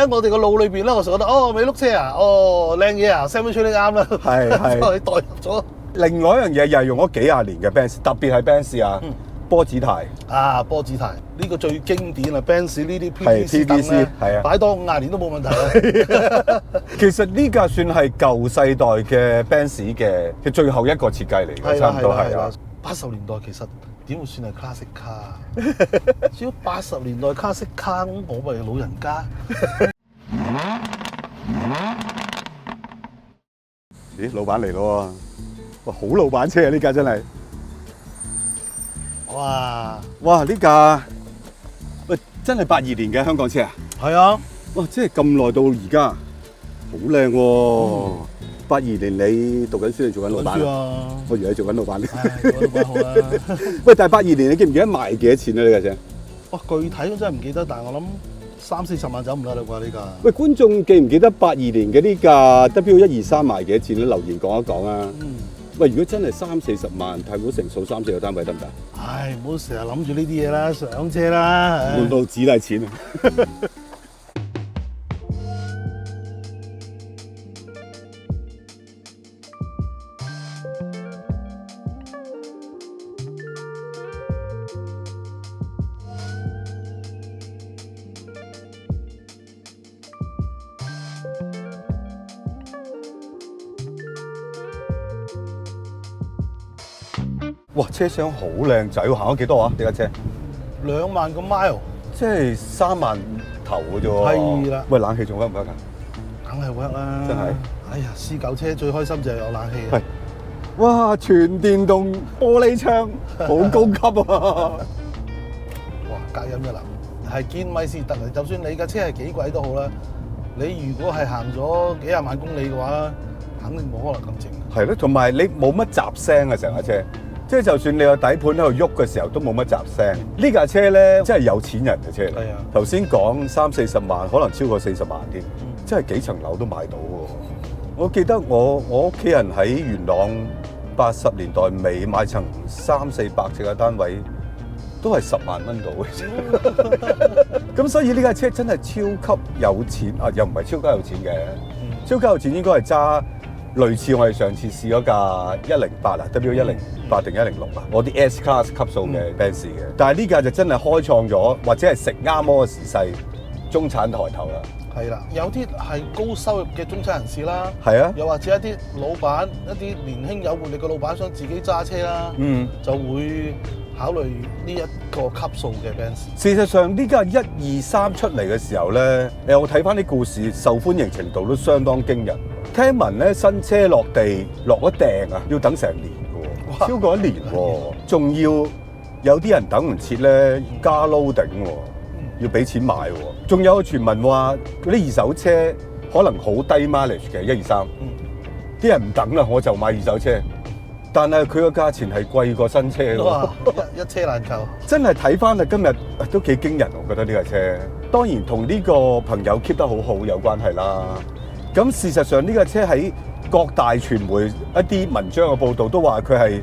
喺我哋個腦裏邊咧，我就覺得美碌車啊，靚嘢啊 ，Sammy 吹得啱啦，係就代入咗。另外一樣嘢又係用咗幾廿年嘅 Benz， 特別係 Benz 啊，波子軚波子軚呢個最經典啊 ，Benz 呢啲 PVC 凳咧，係啊，擺多50年都冇問題啦。其實呢架算係舊世代嘅 Benz 嘅最後一個設計嚟嘅，差唔多係啊。 80年代其實點會算係 classic car？只要80年代 classic car，我咪老人家。咦，老闆嚟咯喎！哇，好老闆車啊！呢架真係。哇！呢架喂真係82年嘅香港車啊！係啊！哇，即係咁耐到而家，好靚喎！82年你讀緊書定做緊老闆啊？我以為你做緊老闆。做緊老闆好啦。喂，但係82年你記唔記得賣幾多錢啊？呢架車？哇，具體我真係唔記得，但係我諗30-40萬走唔甩啦啩呢架。喂，觀眾記唔記得82年嘅呢架 W123賣幾多錢咧？留言講一講啊！喂，如果真係30-40萬，太古城數3-4個單位得唔得？唉，唔好成日諗住呢啲嘢啦，上車啦。換到紙都係錢啊！哇！車廂好靚仔喎，行咗幾多啊？呢架車2萬個 mile，即係3萬頭嘅啫喎。係啦。喂，冷氣仲得唔得㗎？梗係 work 啦。真係。哎呀，私舊車最開心就係有冷氣。係。哇！全電動玻璃窗，好高級啊！哇，隔音一流，係堅咪先得啊！就算你架車係幾貴都好啦，你如果係行咗幾廿萬公里嘅話，肯定冇可能咁靜。係咯，同埋你冇乜雜聲啊，成架車。即係就算你個底盤喺度喐嘅時候，都冇乜雜聲。呢架車咧，真係有錢人嘅車嚟。係啊。頭先講30-40萬，可能超過40萬添，真係幾層樓都買到喎。我記得我屋企人喺元朗80年代尾買層300-400尺嘅單位，都係10萬蚊到嘅。咁所以呢架車真係超級有錢啊！又唔係超級有錢嘅，超級有錢應該係揸類似我哋上次試嗰架108啊 W108定106啊，我啲 S Class 級數嘅 Benz 嘅，但係呢架就真係開創咗，或者係食啱嗰個時勢，中產抬頭啦。係啦，有啲係高收入嘅中產人士啦，係啊，又或者一啲老闆，一啲年輕有活力嘅老闆想自己揸車啦，就會考慮呢一個級數嘅 Benz。事實上呢架123出嚟嘅時候咧，我睇翻啲故事，受歡迎程度都相當驚人。聽聞咧新車落地落咗訂啊，要等成年嘅喎，超過1年喎，仲要有啲人等唔切咧，加 loading 喎，要俾錢買喎。仲有個傳聞話嗰啲二手車可能好低 mileage 嘅123，啲人唔等啦，我就買二手車。但係佢個價錢係貴過新車喎，一車難求。真係睇翻啊，今日都幾驚人，我覺得呢架車。當然同呢個朋友 keep 得好好有關係啦。咁事實上呢架車喺各大傳媒一啲文章嘅報導都話佢係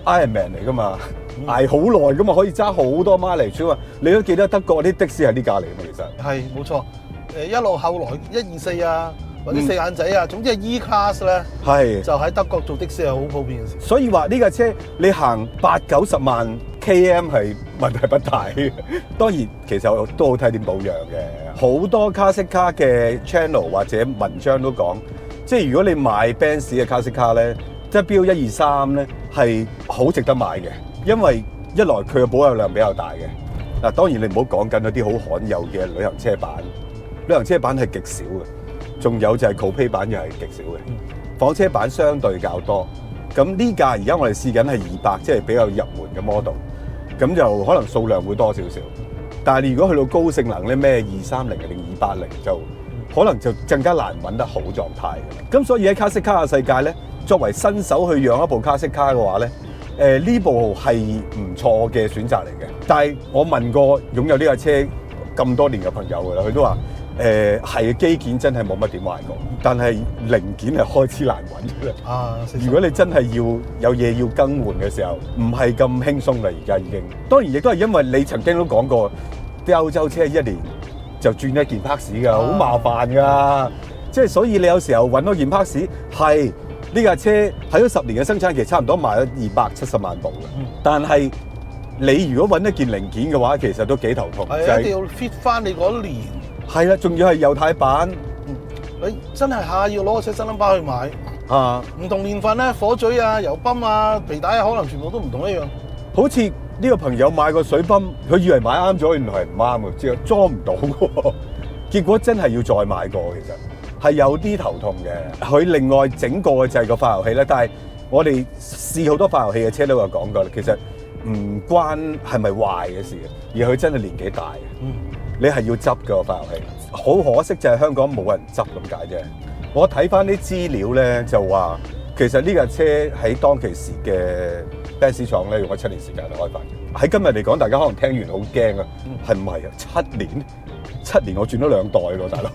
Iron Man 嚟噶嘛，捱好耐噶嘛，可以揸好多 mileage 啊嘛。你都記得德國啲的士係呢架嚟嘛，其實係冇錯。一路後來124啊，或者4眼仔啊，總之係 E-Class 咧，係就喺德國做的士係好普遍嘅事。所以話呢架車你行80-90萬 km 係問題不大。當然其實都好睇點保養嘅。好多 classic car 嘅 channel 或者文章都講，即係如果你買 Benz 嘅 classic car 咧，W123咧係好值得買嘅，因為一來佢嘅保有量比較大嘅。嗱，當然你唔好講緊嗰啲好罕有嘅旅行車版，旅行車版係極少嘅，仲有就係 coupe 版又係極少嘅，房車版相對較多。咁呢架而家我哋試緊係200，即係比較入門嘅 model，咁就可能數量會多少少。但係你如果去到高性能咧，咩230定280就可能就更加難揾得好狀態嘅。咁所以喺 classic car 嘅世界咧，作為新手去養一部 classic car 嘅話咧，呢部係唔錯嘅選擇嚟嘅。但係我問過擁有呢架車咁多年嘅朋友㗎啦，佢都話係機件真係冇乜點壞過，但係零件係開始難揾嘅啦。如果你真係要有嘢要更換嘅時候，唔係咁輕鬆啦，而家已經。當然亦都係因為你曾經都講過，啲歐洲車1年就轉一件 parts 㗎，好麻煩㗎。即係所以你有時候揾多件 parts 係呢架車喺咗10年嘅生產期，差唔多賣咗270萬部嘅。但係你如果揾一件零件嘅話，其實都幾頭痛。係一定要 fit 翻你嗰年。係啦，仲要係右軚版。你真係下要攞個車身冧巴去買。唔同年份咧，火嘴啊、油泵啊、皮帶啊，可能全部都唔同一樣。好似呢個朋友買個水泵，佢以為買啱咗，原來係唔啱嘅，之後裝唔到嘅，結果真係要再買過，其實係有啲頭痛嘅。佢另外整過嘅就係個化油器咧，但係我哋試好多化油器嘅車都有講過啦，其實唔關係咪壞嘅事嘅，而佢真係年紀大嘅。你係要執嘅化油器，好可惜就係香港冇人執咁解啫。我睇翻啲資料咧，就話其實呢架車喺當其時嘅 Benz 廠咧用咗7年時間嚟開發嘅。喺今日嚟講，大家可能聽完好驚啊，係唔係啊？7年我轉咗2代咯，大佬。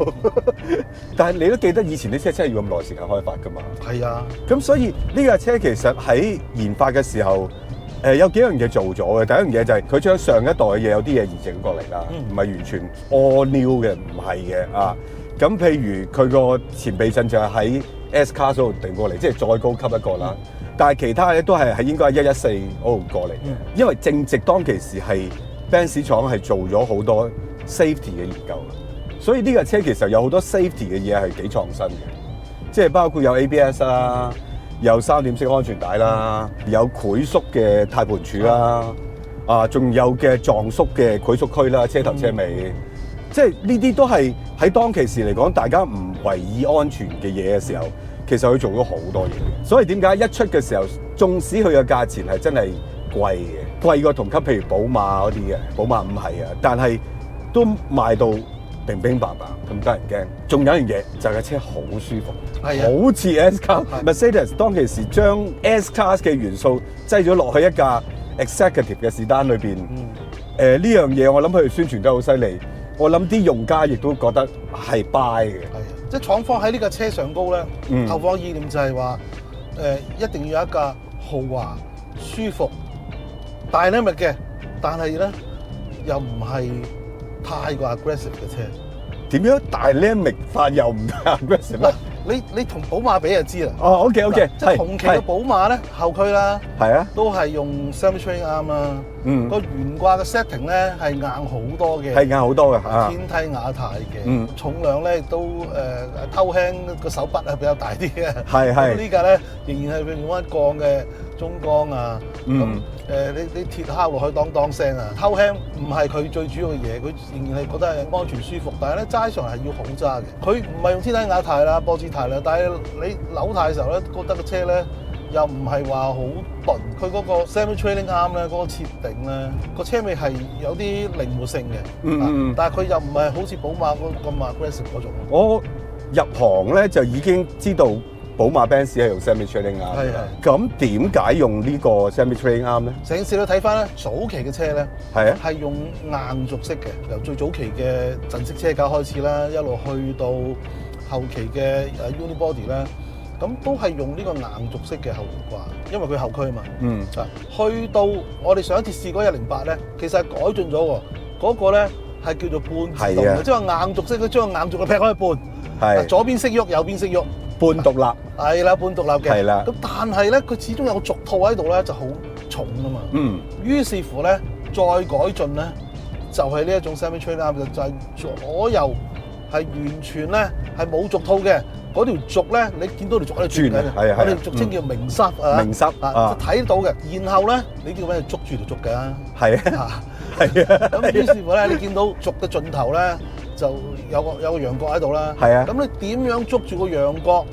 但係你都記得以前啲車真係要咁耐時間開發噶嘛？係啊。咁所以呢架車其實喺研發嘅時候，有幾樣嘢做咗嘅。第一樣嘢就係佢將上一代嘅嘢有啲嘢移植過嚟啦，唔係完全 all new 嘅，唔係嘅啊。咁譬如佢個前避震就係喺 S-Class 嗰度定過嚟，即係再高級一個啦。但係其他咧都係應該係114嗰度過嚟嘅，因為正值當其時係 Benz 廠係做咗好多 safety 嘅研究，所以呢架車其實有好多 safety 嘅嘢係幾創新嘅，即係包括有 ABS 啦，有3點式安全帶啦，有潰縮嘅軚盤柱啦，仲有嘅撞縮嘅潰縮區啦，車頭車尾。即係呢啲都係喺當其時嚟講，大家唔為意安全嘅嘢嘅時候，其實佢做咗好多嘢。所以點解一出嘅時候，縱使佢嘅價錢係真係貴嘅，貴過同級，譬如寶馬嗰啲嘅，寶馬5係啊，但係都賣到乒乒乓乓咁得人驚。仲有一樣嘢就係架車好舒服，好似 S-Class。Mercedes 當其時將 S-Class 嘅元素擠咗落去一架 Executive 嘅士丹裏邊。呢樣嘢我諗佢哋宣傳得好犀利。我諗啲用家亦都覺得係 buy 嘅，即係廠方喺呢架車上高咧，投放意念就係話，一定要有一架豪華、舒服、dynamic嘅，但係咧又唔係太過 aggressive 嘅車。點樣 dynamic 法又唔 aggressive？你同寶馬比就知啦。哦 ，OK，即係同期嘅寶馬咧，後驅啦，係啊，都係用 semi-trailing arm 啦。個懸掛嘅 setting 咧係硬好多嘅，係硬好多嘅，天梯亞太嘅，重量咧都偷輕個手筆係比較大啲嘅。係呢架咧仍然係用一鋼嘅中鋼啊。咁你鐵敲落去當當聲啊，偷輕唔係佢最主要嘅嘢，佢仍然係覺得係安全舒服。但係咧齋上係要好揸嘅，佢唔係用天梯亞太啦、波子太啦，但係你扭軚嘅時候咧，覺得個車咧又唔係話好鈍，佢嗰個 semi-trailing arm 咧嗰個設定咧，個車尾係有啲靈活性嘅，但係佢又唔係好似寶馬咁 aggressive 嗰種。我入行咧就已經知道寶馬 Benz 係用 semi-trailing arm。咁點解用呢個 semi-trailing arm 咧？成件事你睇翻咧，早期嘅車咧係用硬軸式嘅，由最早期嘅陣式車架開始啦，一路去到後期嘅unibody 咧。咁都係用呢個硬軸式嘅後懸掛，因為佢後驅啊嘛。去到我哋上一次試嗰108咧，其實係改進咗喎。嗰個咧係叫做半自動嘅，即係話硬軸式，佢將硬軸嘅劈開一半，左邊識喐，右邊識喐，半獨立。係啦，半獨立嘅。係啦。咁但係咧，佢始終有個軸套喺度咧，就好重啊嘛。於是乎咧，再改進咧，就係呢一種 semi-trailing arm，就係左右係完全咧係冇軸套嘅。嗰條軸咧，你見到條軸喺度轉緊，我哋俗稱叫明濕啊，明濕啊，睇到嘅。然後咧，你叫咩捉住條軸嘅？係啊，係啊。咁於是乎咧，你見到軸嘅盡頭咧，就有個羊角喺度啦。係啊。咁你點樣捉住個羊角？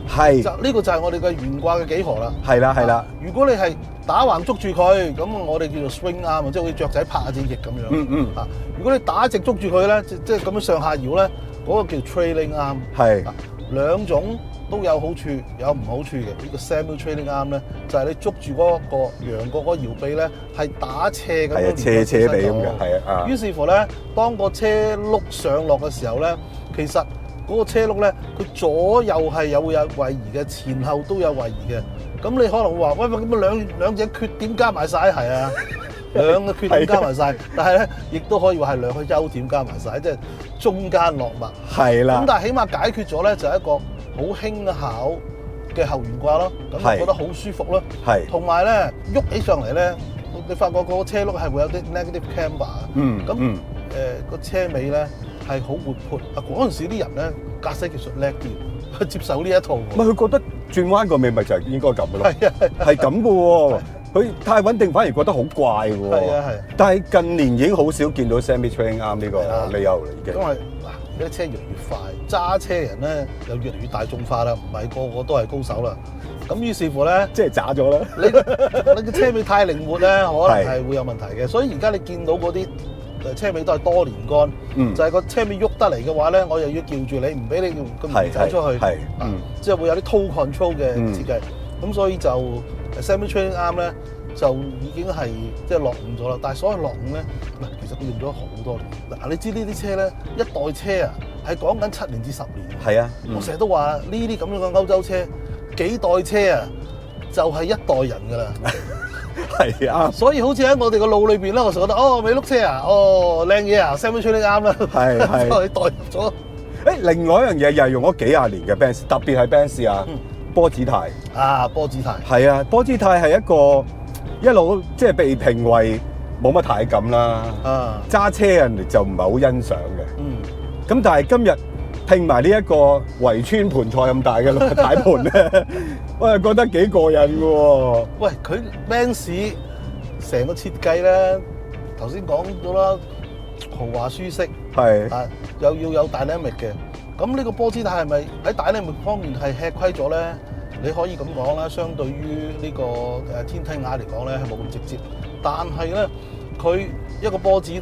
係。就呢個就係我哋嘅懸掛嘅幾何啦。係啦，係啦。如果你係打橫捉住佢，咁我哋叫做 swing arm，即係好似雀仔拍下隻翼咁樣。啊，如果你打直捉住佢咧，即係咁樣上下搖咧，嗰個叫 trailing arm。係。兩種都有好處，有唔好處嘅。呢個 semi-trailing arm咧，就係你捉住嗰個羊角嗰個搖臂咧，係打斜咁樣，斜地咁嘅，係啊。於是乎咧，當個車轆上落嘅時候咧，其實嗰個車轆咧，佢左右係會有位移嘅，前後都有位移嘅。咁你可能會話：喂，咁兩隻缺點加埋晒係啊？兩個缺點加埋晒，但係咧亦都可以話係兩個優點加埋晒，即係中間落墨。係啦。咁但係起碼解決咗咧，就係一個好輕巧嘅後懸掛咯，咁我覺得好舒服咯。係。同埋咧喐起上嚟咧，你發覺個車轆係會有啲 negative camber。咁個車尾咧係好活潑。啊嗰陣時啲人咧駕駛技術叻啲，接受呢一套。唔係佢覺得轉彎個尾咪就係應該咁嘅咯。係咁嘅喎。佢太穩定反而覺得好怪喎。係啊係。但係近年已經好少見到 semi-trailing arm 呢個理由嚟嘅。因為嗱，啲車越嚟越快，揸車人咧又越嚟越大眾化啦，唔係個個都係高手啦。咁於是乎咧，即係渣咗啦。你嘅車尾太靈活咧，可能係會有問題嘅。所以而家你見到嗰啲車尾都係多連桿，就係個車尾喐得嚟嘅話咧，我又要撬住你，唔俾你咁容易走出去。即係會有啲 toe control 嘅設計。咁所以就 semi-trailing arm 咧就已經係即係落伍咗啦。但係所謂落伍咧，嗱其實佢用咗好多年。嗱你知呢啲車咧，一代車啊係講緊7年至10年。係啊，我成日都話呢啲咁樣嘅歐洲車，幾代車啊就係一代人㗎啦。係啊，所以好似喺我哋個腦裏邊咧，我成日覺得哦美碌車啊，哦靚嘢啊 semi-trailing arm 啦，係代入咗。另外一樣嘢又係用咗幾廿年嘅 Benz， 特別係 Benz 啊。波子軚啊，波子軚係啊，波子軚係一個一路即係被評為冇乜軚感啦。揸車人哋就唔係好欣賞嘅。咁但係今日拼埋呢一個圍村盤菜咁大嘅軚盤咧，我係覺得幾過癮嘅喎。喂，佢 Benz 成個設計咧，頭先講咗啦，豪華舒適係啊，又要有 dynamic 嘅。咁呢個波子軚係咪喺dynamic方面係吃虧咗咧？你可以咁講啦，相對於呢個天梯雅嚟講咧係冇咁直接，但係咧佢一個波子軚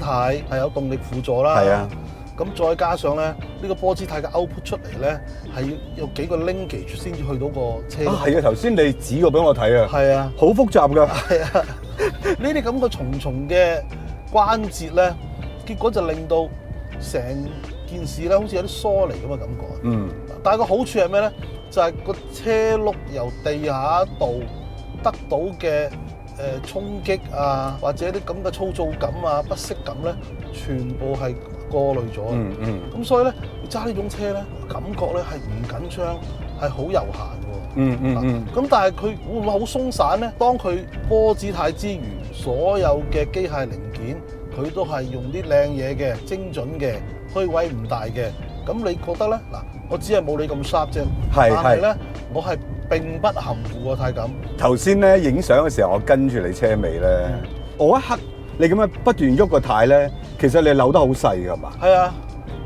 係有動力輔助啦。係啊，咁再加上咧呢個波子軚嘅 output 出嚟咧係要有幾個 linkage 先至去到個車。係啊，頭先你指過俾我睇啊。係啊，好複雜㗎。係啊，呢啲咁嘅重重嘅關節咧，結果就令到成件事咧好似有啲疏離咁嘅感覺。但係個好處係咩咧？就係個車轆由地下度得到嘅衝擊啊，或者啲咁嘅粗糙感啊、不適感咧，全部係過濾咗。咁所以咧，你揸呢種車咧，感覺咧係唔緊張，係好悠閒喎。咁但係佢會唔會好鬆散咧？當佢波子軚之餘，所有嘅機械零件佢都係用啲靚嘢嘅、精準嘅、虛位唔大嘅。咁你覺得咧？嗱，我只係冇你咁 sharp 啫，但係咧，我係並不含糊喎，太感。頭先咧影相嘅時候，我跟住你車尾咧，我一刻你咁樣不斷喐個軚咧，其實你扭得好細㗎嘛？係啊，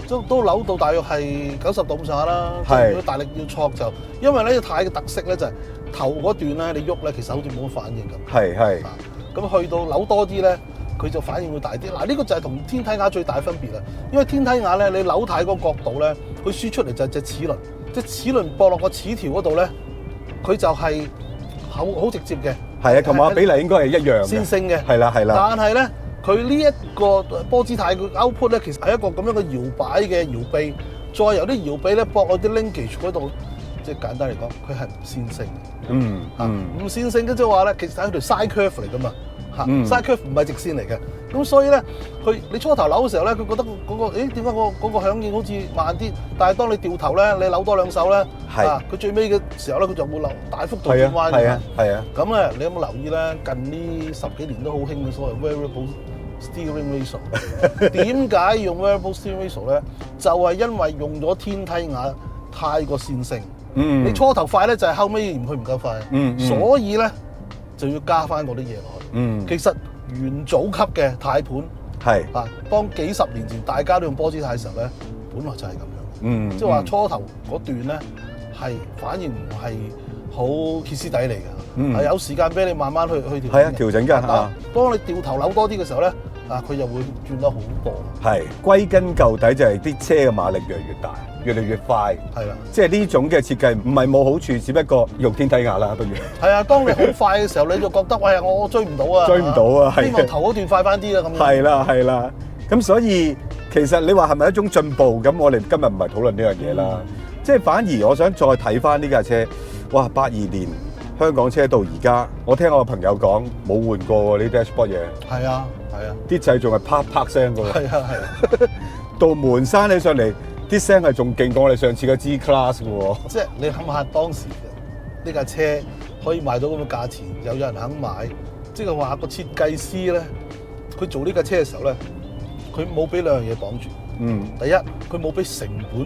都扭到大約係90度咁上下啦。係。如果大力要挫就，因為呢個軚嘅特色咧就係頭嗰段咧你喐咧，其實好似冇乜反應咁。係。咁去到扭多啲咧，佢就反應會大啲。嗱，呢個就係同天梯雅最大分別啦。因為天梯雅咧，你扭軚嗰個角度咧，佢輸出嚟就係隻齒輪，即係齒輪駁落個齒條嗰度咧，佢就係好直接嘅。係啊，同埋比例應該係一樣嘅。線性嘅。係啦。但係咧，佢呢一個波子軚嘅 output 咧，其實係一個咁樣嘅搖擺嘅搖臂，再由啲搖臂咧駁落啲 linkage 嗰度，即係簡單嚟講，佢係唔線性嘅。唔線性嘅即係話咧，其實係一條 side curve 嚟㗎嘛。side curve 唔係直線嚟嘅，咁所以咧，你初頭扭嘅時候咧，佢覺得點解嗰個響應好似慢啲？但係當你掉頭咧，你扭多兩手咧，佢最尾嘅時候咧，佢就會大幅度轉彎嘅。係啊。咁咧，你有冇留意咧？近呢10幾年都好興嘅所謂 variable steering ratio。點解用 variable steering ratio 咧？就係因為用咗天梯雅太過線性。你初頭快咧，就係後尾嫌佢唔夠快。所以咧，就要加翻嗰啲嘢落去。其實元祖級嘅軚盤係當幾十年前大家都用波子軚嘅時候咧，本來就係咁樣。即係話初頭嗰段咧係反而唔係好歇斯底里嘅，係有時間俾你慢慢去調整。係啊，調整㗎。當你掉頭扭多啲嘅時候咧，佢又會轉得好多。係歸根究底就係啲車嘅馬力越嚟越大，越嚟越快。係啦，即係呢種嘅設計唔係冇好處，只不過用天梯雅啦，不如。係啊，當你好快嘅時候，你就覺得喂，我追唔到啊！追唔到啊！希望頭嗰段快翻啲啊！咁樣。係啦。咁所以其實你話係咪一種進步？咁我哋今日唔係討論呢樣嘢啦。即係反而我想再睇翻呢架車，哇！82年香港車到而家，我聽我朋友講冇換過喎呢 dashboard 嘢。係啊係啊，啲掣仲係啪啪聲㗎喎。係啊係啊，到門閂起上嚟，啲聲係仲勁過我哋上次嘅 G Class 㗎喎。即係你諗下當時呢架車可以賣到咁嘅價錢，有人肯買，即係話個設計師咧，佢做呢架車嘅時候咧，佢冇俾兩樣嘢綁住。第一佢冇俾成本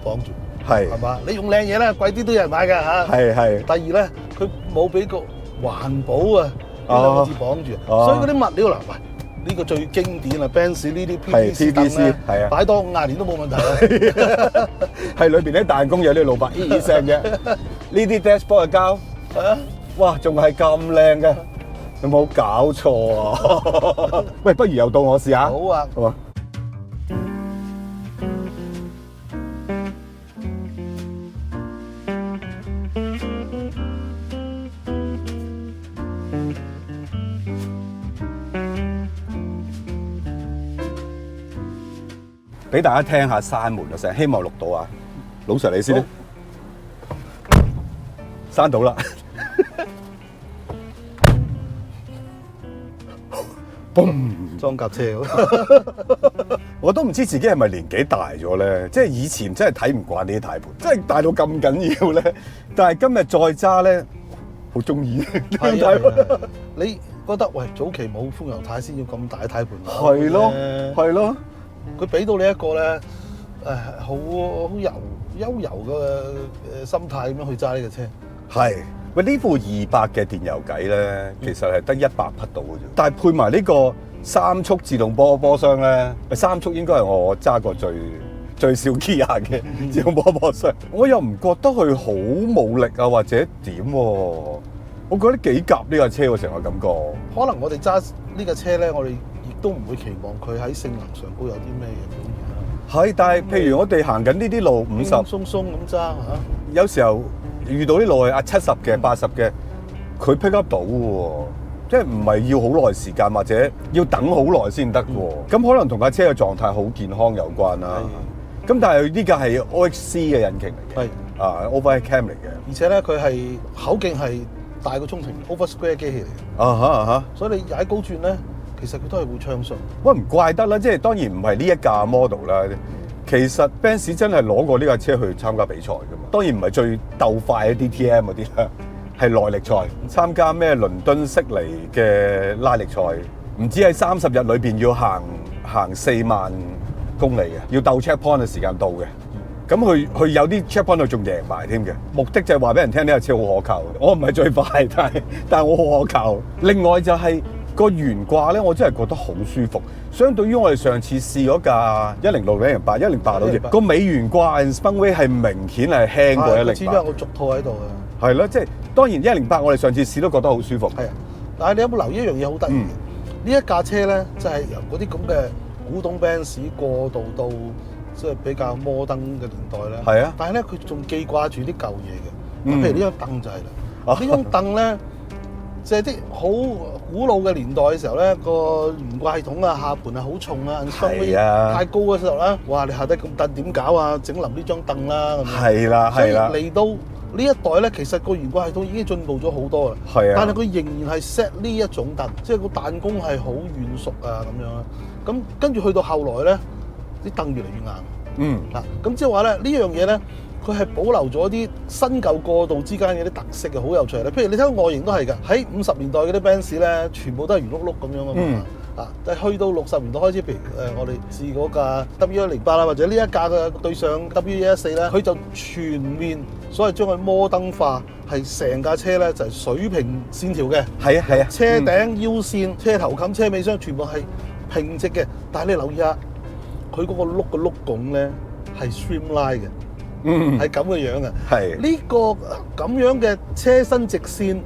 綁住，係嘛？你用靚嘢咧，貴啲都有人買㗎嚇。係。第二咧，佢冇俾個環保啊呢兩個字綁住，所以嗰啲物料嗱，喂。呢個最經典啊 ，Benz 呢啲 PVC 燈咧，擺多50年都冇問題啊！係裏邊啲彈弓有啲老伯咦聲嘅，呢啲 dashboard 嘅膠，哇，仲係咁靚嘅，有冇搞錯啊？喂，不如又到我試下。好啊，好啊。俾大家聽下閂門嘅聲，希望錄到啊！老 Sir 你先啦，閂到啦。嘣！裝甲車，我都唔知自己係咪年紀大咗咧，即係以前真係睇唔慣呢啲軚盤，真係大到咁緊要咧。但係今日再揸咧，好中意。你覺得喂早期冇風油軚先要咁大嘅軚盤？係咯，係咯。佢俾到你一個咧，好悠遊嘅心態咁樣去揸呢架車。係，喂呢部200嘅電油計咧，其實係得100匹到嘅啫。但係配埋呢個3速自動波箱咧，3速應該係我揸過最少 Kia 嘅自動波箱。我又唔覺得佢好冇力啊，或者點喎？我覺得幾夾呢架車喎，成個感覺。可能我哋揸呢架車咧，我哋都唔會期望佢喺性能上高有啲咩嘢表現啦。係，但係譬如我哋行緊呢啲路50，鬆鬆咁揸嚇。有時候遇到啲路係70嘅、80嘅，佢 pick up 到喎，即係唔係要好耐時間或者要等好耐先得喎。咁可能同架車嘅狀態好健康有關啦。咁但係呢架係 OXC 嘅引擎嚟嘅，係啊 overhead cam 嚟嘅，而且咧佢係口徑係大過中程 over square 機器嚟嘅。所以你踩高轉咧。其實佢都係會暢順，喂唔怪得啦，即係當然唔係呢一架 model 啦。其實 Benz 真係攞過呢架車去參加比賽㗎嘛。當然唔係最鬥快嘅 DTM 嗰啲啦，係耐力賽，參加咩倫敦悉尼嘅拉力賽，唔知喺30日裏邊要行4萬公里嘅，要鬥 checkpoint 嘅時間到嘅。咁佢有啲 checkpoint 度仲贏埋添嘅，目的就係話俾人聽呢架車好可靠。我唔係最快，但係我好可靠。另外就係個懸掛咧，我真係覺得好舒服。相對於我哋上次試嗰架106、108好似個尾懸掛 Spunway 係明顯係輕過108。始終有個軸套喺度嘅。係咯，即係當然108我哋上次試都覺得好舒服。係啊，但係你有冇留意一樣嘢好得意嘅？呢一架車咧，就係由嗰啲咁嘅古董 Benz 過渡到即係比較摩登嘅年代咧。係啊，但係咧佢仲記掛住啲舊嘢嘅。譬如呢張凳就係啦，呢張凳咧。即係啲好古老嘅年代嘅時候咧，個懸掛系統啊，下盤係好重啊，太高嘅時候咧，哇！你下低咁凳點搞啊？整冧呢張凳啦咁樣。係啦，係啦。所以嚟到呢一代咧，其實個懸掛系統已經進步咗好多啦。係啊。但係佢仍然係 set 呢一種凳，即係個彈弓係好軟熟啊咁樣啊。咁跟住去到後來咧，啲凳越嚟越硬。嗱，咁即係話咧呢樣嘢咧。佢係保留咗啲新舊過渡之間嘅啲特色嘅，好有趣咧。譬如你睇個外形都係㗎，喺50年代嗰啲 Benz 咧，全部都係圓碌碌咁樣啊嘛。但係去到60年代開始，譬如我哋試嗰架 W108啦，或者呢一架嘅對上 W114咧，佢就全面所謂將佢摩登化，係成架車咧就係水平線條嘅。係啊係啊，車頂腰線、車頭冚、車尾箱全部係平直嘅。但係你留意下，佢嗰個轆嘅轆拱咧係 streamline 嘅。係咁嘅樣嘅，係呢個咁樣嘅車身直線、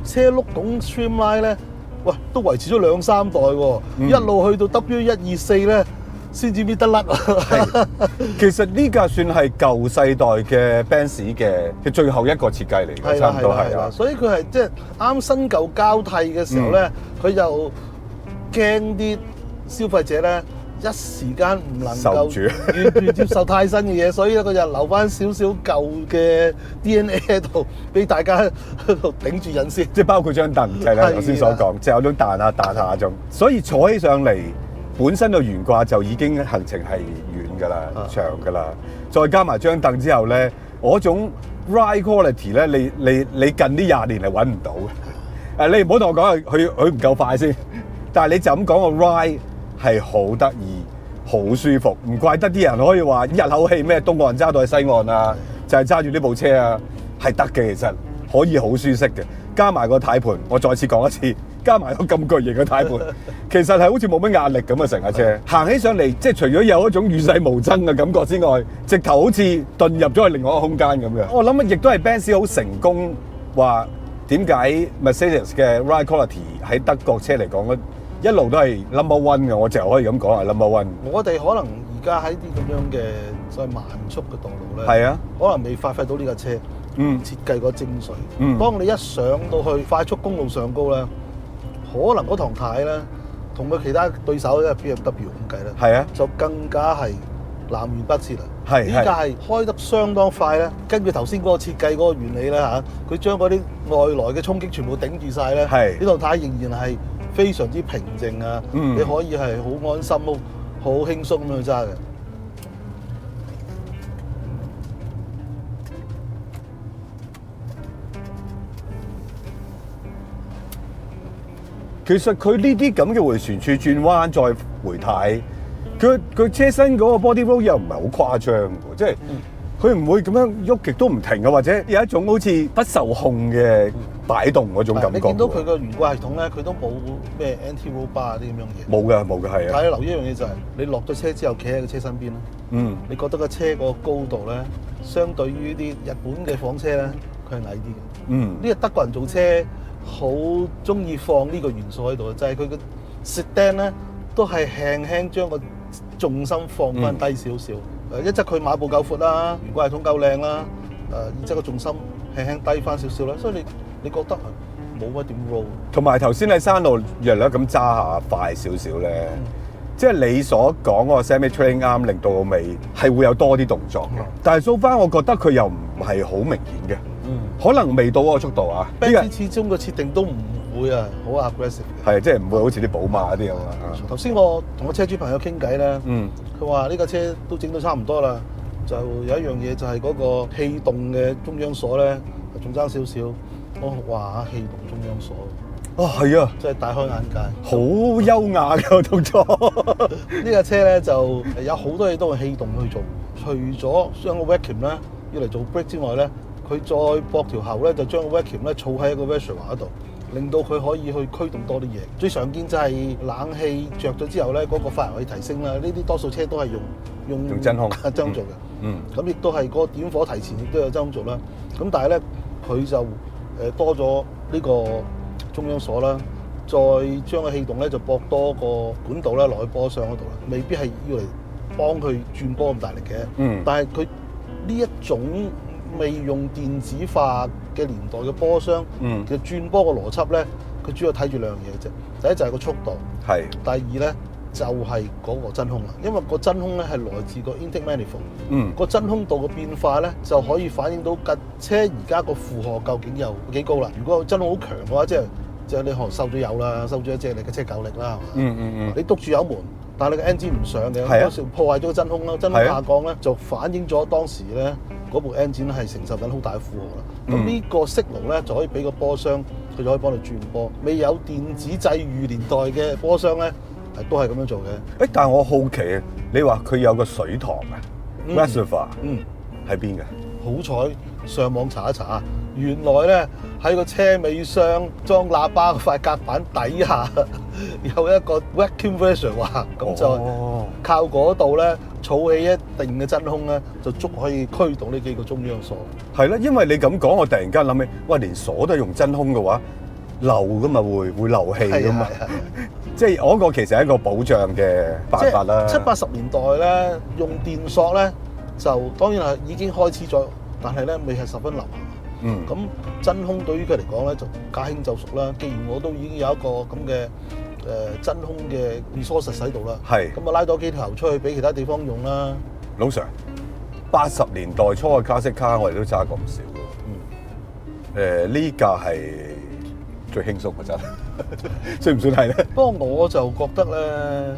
車轆拱 streamline 咧，喂都維持咗2、3代喎，一路去到 W124咧先至搣得甩。係，其實呢架算係舊世代嘅 Benz 嘅最後一個設計嚟嘅，差唔多係啊。所以佢係即係啱新舊交替嘅時候咧，佢又驚啲消費者咧一時間唔能受唔住夠完全接受太新嘅嘢，所以咧佢就留翻少少舊嘅 DNA 喺度，俾大家喺度頂住癮先。即係包括張凳，就係你頭先所講，就有種彈下彈下種。所以坐起上嚟，本身個懸掛就已經行程係遠㗎啦、長㗎啦。再加埋張凳之後咧，嗰種 ride quality 咧，你近呢20年係揾唔到嘅。你唔好同我講佢唔夠快先，但係你就咁講個 ride 係好得意、好舒服，唔怪得啲人可以話一口氣咩東岸揸到去西岸啊，就係揸住呢部車啊，係得嘅，其實可以好舒適嘅。加埋個軚盤，我再次講一次，加埋個咁巨型嘅軚盤，其實係好似冇乜壓力咁啊！成架車行起上嚟，即係除咗有一種與世無爭嘅感覺之外，直頭好似遁入咗去另外一個空間咁樣。我諗亦都係 Benz 好成功話點解 Mercedes 嘅 ride quality 喺德國車嚟講咧，一路都係 number one 嘅。我就可以咁講係 number one。我哋可能而家喺啲咁樣嘅所謂慢速嘅道路咧，係啊，可能未發揮到呢架車設計個精髓。當你一上到去快速公路上高咧，可能嗰堂軚咧，同佢其他對手咧 BMW 咁計咧，係啊，就更加係南轅北轍啦。係呢架係開得相當快咧，根據頭先嗰個設計嗰個原理咧嚇，佢將嗰啲外來嘅衝擊全部頂住晒咧，呢堂軚仍然係非常之平靜啊！你可以係好安心、好輕鬆咁樣揸嘅。其實佢呢啲咁嘅迴旋處轉彎再回軚，佢車身嗰個 body roll 又唔係好誇張喎，即係佢唔會咁樣喐極都唔停嘅，或者有一種好似不受控嘅擺動嗰種感覺。你見到佢個懸掛系統咧，佢都冇咩 anti-roll bar 啲咁樣嘢。冇㗎，冇㗎，係啊。但係你留意一樣嘢就係，你落咗車之後，企喺個車身邊咧，你覺得個車個高度咧，相對於啲日本嘅房車咧，佢係矮啲嘅。呢個德國人做車好中意放呢個元素喺度，就係佢嘅 sedan 咧，都係輕輕將個重心放翻低少少。一則佢馬步夠闊啦，懸掛系統夠靚啦，二則個重心輕輕低翻少少啦，所以你覺得冇乜點 roll。同埋頭先喺山路略略咁揸下快少少咧，即係你所講嗰個 semi trailing arm 令到個尾係會有多啲動作嘅，但係 so far 我覺得佢又唔係好明顯嘅。可能未到嗰個速度啊。Benz 始終個設定都唔會啊，好 aggressive 嘅。係，即係唔會好似啲寶馬嗰啲咁啊。頭先我同個車主朋友傾偈咧，佢話呢架車都整到差唔多啦，就有一樣嘢就係嗰個氣動嘅中央鎖咧，仲爭少少。我話氣動中央鎖，係啊，真係大開眼界，好優雅嘅動作。呢架車咧就有好多嘢都係氣動去做，除咗將個 vacuum 咧要嚟做 brake 之外咧。佢再駁條喉咧，就將個 vacuum 咧儲喺一個 reservoir 嗰度，令到佢可以去驅動多啲嘢。最常見就係冷氣着咗之後咧，嗰個發油可以提升啦。呢啲多數車都係用真空做嘅。咁亦都係個點火提前亦都有真空做啦。咁但係咧，佢就多咗呢個中央鎖啦，再將個氣動咧就駁多個管道咧落去波箱嗰度啦。未必係要嚟幫佢轉波咁大力嘅。但係佢呢一種未用電子化嘅年代嘅波箱嘅轉波個邏輯咧，佢主要睇住兩樣嘢嘅啫。第一就係個速度，第二咧就係嗰個真空啦。因為個真空咧係來自個 intake manifold，個真空度嘅變化咧就可以反映到架車而家個負荷究竟有幾高啦。如果真空好強嘅話，即係你可能收咗油啦，收咗一隻你嘅車夠力啦，係嘛？你篤住油門，但係你個 engine 唔上嘅，嗰時破壞咗個真空啦，真空下降咧就反映咗當時咧嗰部 engine 係承受緊好大嘅負荷啦。咁呢個 signal 咧就可以俾個波箱，佢就可以幫你轉波。未有電子際遇年代嘅波箱咧，都係咁樣做嘅。但係我好奇啊，你話佢有個水塘啊 reservoir 喺邊嘅？好彩上網查一查，原來咧喺個車尾箱裝喇叭嗰塊隔板底下有一個 vacuum reservoir，咁就靠嗰度咧儲起一定嘅真空咧，就足可以驅動呢幾個中央鎖。係啦，因為你咁講，我突然間諗起，喂，連鎖都係用真空嘅話，漏噶嘛，會漏氣噶嘛。即係我個其實係一個保障嘅辦法啦。即係70-80年代咧，用電索咧就當然係已經開始咗，但係咧未係十分流行。咁真空對於佢嚟講咧就駕輕就熟啦。既然我都已經有一個咁嘅真空嘅 resource 喺度啦。係。咁啊拉多幾條出去俾其他地方用啦。老 Sir， 80年代初嘅 classic car 我哋都揸過唔少。呢架係最輕鬆嘅真，算唔算係咧？不過我就覺得咧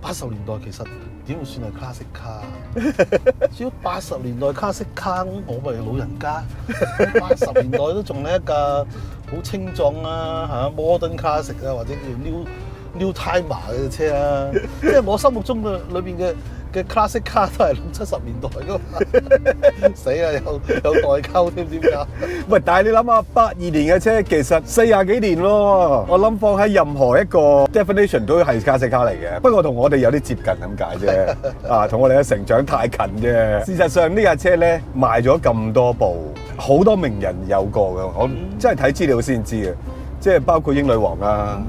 ，80年代其實點會算係 classic car？只要80年代 classic car， 我咪老人家。80年代都仲係一架好清壯啦嚇 ，modern classic 啊，或者叫 new timer 嘅車啊。即係我心目中嘅裏邊嘅 classic car 都係60、70年代噶嘛。死啦，有代溝添，點解？喂，但係你諗下，82年嘅車其實40幾年咯。我諗放喺任何一個 definition 都係 classic car 嚟嘅。不過同我哋有啲接近咁解啫。啊，同我哋嘅成長太近啫。事實上呢架車咧賣咗咁多部，好多名人有過嘅。我真係睇資料先知嘅，即係包括英女王啊。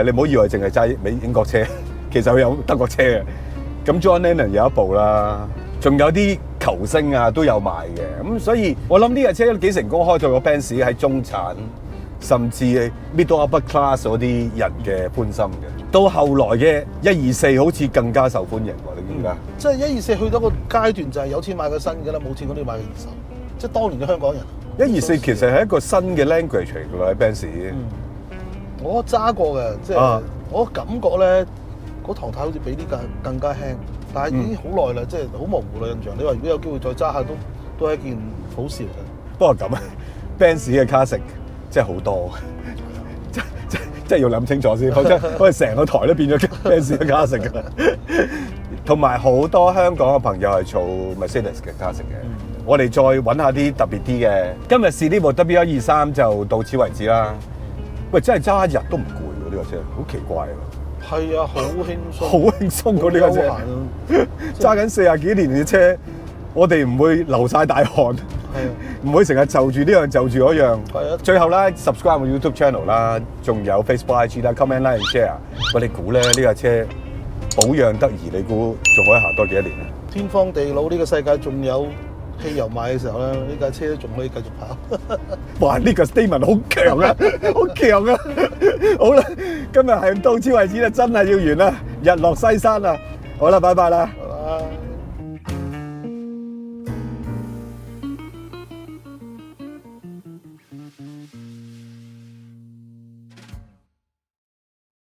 你唔好以為淨係揸英國車，其實佢有德國車嘅。咁 John Lennon 有一部啦，仲有啲球星啊都有賣嘅，咁所以我諗呢架車都幾成功，開咗個 Benz 喺中產甚至 middle upper class 嗰啲人嘅歡心嘅。到後來嘅124好似更加受歡迎喎，你點解？即係124去到個階段就係有錢買個新嘅啦，冇錢嗰啲買二手。即係當年嘅香港人。124其實係一個新嘅 language 嚟㗎啦，喺 Benz。我揸過嘅，即係我感覺咧。嗰唐太好似比呢架更加輕，但係已經好耐啦，即係好模糊啦印象。你話如果有機會再揸下都係一件好事嚟嘅。不過咁啊 ，Benz 嘅 classic 真係好多，真係要諗清楚先，否則我哋成個台都變咗 Benz 嘅 classic 㗎啦。同埋好多香港嘅朋友係做 Mercedes 嘅 classic 嘅。我哋再揾下啲特別啲嘅。今日試呢部 W123就到此為止啦。喂，真係揸一日都唔攰喎，呢個車好奇怪喎。係啊，好輕鬆，好輕鬆嗰呢架車，揸緊40幾年嘅車，我哋唔會流晒大汗，唔會成日就住呢樣就住嗰樣。係啊，最後啦 ，subscribe 我 YouTube channel 啦，仲有 Facebook IG 啦 ，comment like and share。喂，你估咧呢架車保養得宜，你估仲可以行多幾多年啊？天荒地老，呢個世界仲有汽油賣嘅時候咧，呢架車仲可以繼續跑。哇！呢個 statement 好強啊，好強啊！好啦，今日係到此為止啦，真係要完啦，日落西山啦。好啦，拜拜啦。